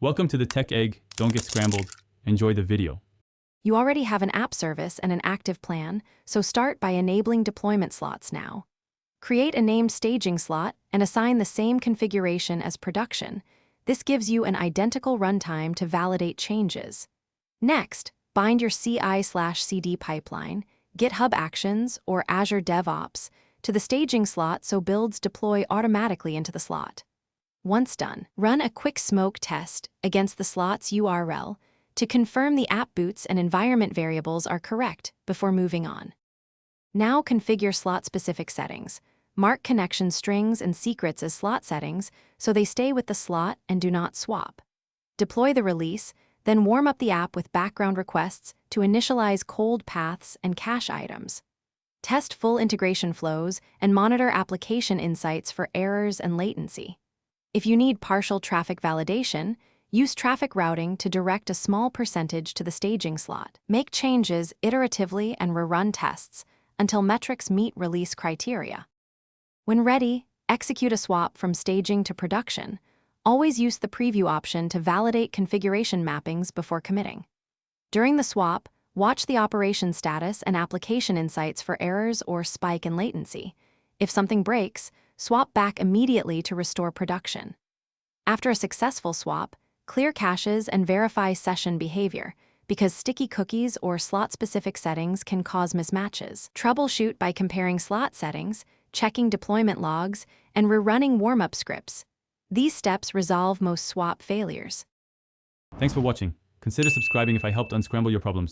Welcome to the Tech Egg. Don't get scrambled. Enjoy the video. You already have an app service and an active plan, so start by enabling deployment slots now. Create a named staging slot and assign the same configuration as production. This gives you an identical runtime to validate changes. Next, bind your CI/CD pipeline, GitHub Actions, or Azure DevOps to the staging slot so builds deploy automatically into the slot. Once done, run a quick smoke test against the slot's URL to confirm the app boots and environment variables are correct before moving on. Now configure slot-specific settings. Mark connection strings and secrets as slot settings so they stay with the slot and do not swap. Deploy the release, then warm up the app with background requests to initialize cold paths and cache items. Test full integration flows and monitor application insights for errors and latency. If you need partial traffic validation, use traffic routing to direct a small percentage to the staging slot. Make changes iteratively and rerun tests until metrics meet release criteria. When ready, execute a swap from staging to production. Always use the preview option to validate configuration mappings before committing. During the swap, watch the operation status and application insights for errors or spike in latency. If something breaks, swap back immediately to restore production. After a successful swap, clear caches and verify session behavior, because sticky cookies or slot-specific settings can cause mismatches. Troubleshoot by comparing slot settings, checking deployment logs, and rerunning warm-up scripts. These steps resolve most swap failures. Thanks for watching. Consider subscribing if I helped unscramble your problems.